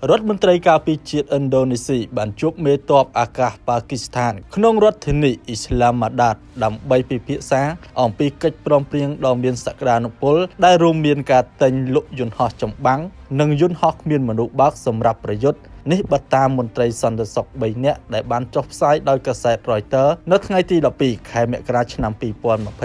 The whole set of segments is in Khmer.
រដ្ឋមន្ត្រីការពារជាតិឥណ្ឌូនេស៊ីបានជួបមេទ័ពអាកាសប៉ាគីស្ថានក្នុងរដ្ឋធានីអ៊ីស្លាមាបាតដើម្បីពិភាក្សាអំពីកិច្ចព្រមព្រៀងដ៏មានសក្តានុពលដែលរួមមានការទិញលក់យន្តហោះចម្បាំងនិងយន្តហោះគ្មានមនុស្សបើកសម្រាប់ប្រយុទ្ធនេះបើតាមមន្ត្រីសន្តិសុខ3នាក់ដែលបានចុះផ្សាយដោយកាសែត Reuters នៅថ្ងៃទី12ខែមករាឆ្នាំ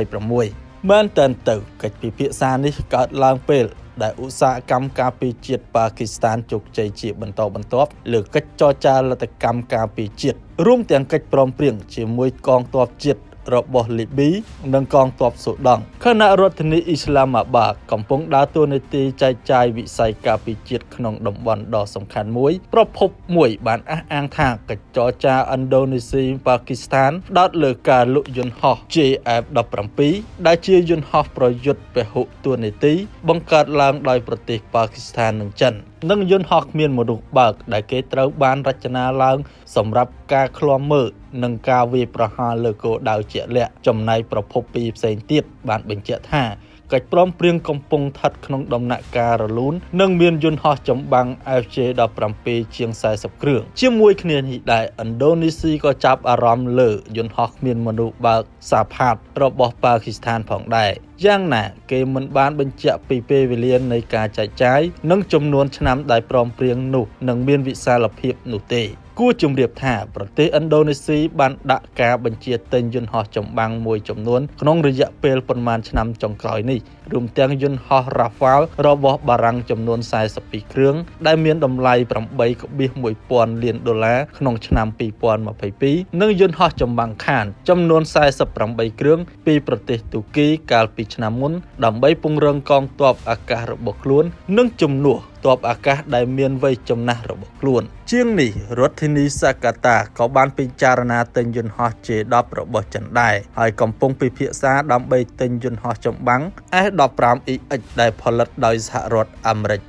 2026មែនតើទៅកិច្ចពិភាក្សានេះកើតឡើងពេលដែលឧស្សាហកម្មការពារជាតិប៉ាគីស្ថានជោគជ័យជាបន្តបន្ទាប់លើកិច្ចចរចាលទ្ធកម្មការពារជាតិរួមទាំងកិច្ចព្រមព្រៀងជាមួយកងទ័ពជាតិរបស់លីប៊ីនិងកងទ័ពសូដង់ខណៈរដ្ឋធានីអ៊ីស្លាមាបាតកំពុងដើរតួនាទីចែកចាយវិស័យការពារជាតិក្នុងតំបន់ដ៏សំខាន់មួយប្រភពមួយបានអះអាងថាកិច្ចចរចាឥណ្ឌូនេស៊ីប៉ាគីស្ថានផ្ដោតលើការលក់យន្តហោះ JF-17 ដែលជាយន្តហោះប្រយុទ្ធពហុតួនាទីបង្កើតឡើងដោយប្រទេសប៉ាគីស្ថាននិងចិននិងយន្តហោះគ្មានមនុស្សបើកដែលគេត្រូវបានរចនាឡើងសម្រាប់ការឃ្លាំមើលនិងការវាយប្រហារលើគោលដៅជាក់លាក់ចំណែកប្រភពពីរផ្សេងទៀតបានបញ្ជាក់ថាកិច្ចព្រមព្រៀងកំពុងស្ថិតក្នុងដំណាក់កាលរលូននិងមានយន្តហោះចម្បាំង FJ-17 ជាង40គ្រឿងជាមួយគ្នានេះដែរឥណ្ឌូនេស៊ីក៏ចាប់អារម្មណ៍លើយន្តហោះគ្មានមនុស្សបើកសាផាតរបស់ប៉ាគីស្ថានផងដែរយ៉ាងណាគេមិនបានបញ្ជាក់ពីពេលវេលានៃការចែកចាយនិងចំនួនឆ្នាំដែលព្រមព្រៀងនោះនឹងមានវិសាលភាពនោះទេគួរជម្រាបថាប្រទេសឥណ្ឌូនេស៊ីបានដាក់ការបញ្ជាទិញយន្តហោះចម្បាំងមួយចំនួនក្នុងរយៈពេលប៉ុន្មានឆ្នាំចុងក្រោយនេះរួមទាំងយន្តហោះ Rafale របស់បារាំងចំនួន42គ្រឿងដែលមានតម្លៃ $8.1 លានក្នុងឆ្នាំ2022និងយន្តហោះចម្បាំងខានចំនួន48គ្រឿងពីប្រទេសទូគីកាលពីឆ្នាំមុនដើម្បីពង្រឹងកងទ័ពអាកាសរបស់ខ្លួននិងជំនួសទ័ពអាកាសដែលមានវ័យចំណាស់របស់ខ្លួនជាងនេះរដ្ឋធានីសាកាតាក៏បានពិចារណាទិញយន្តហោះ J-10 របស់ចិនដែរហើយកំពុងពិភាក្សាដើម្បីទិញយន្តហោះចម្បាំង S-15EX ដែលផលិតដោយសហរដ្ឋអាមេរិក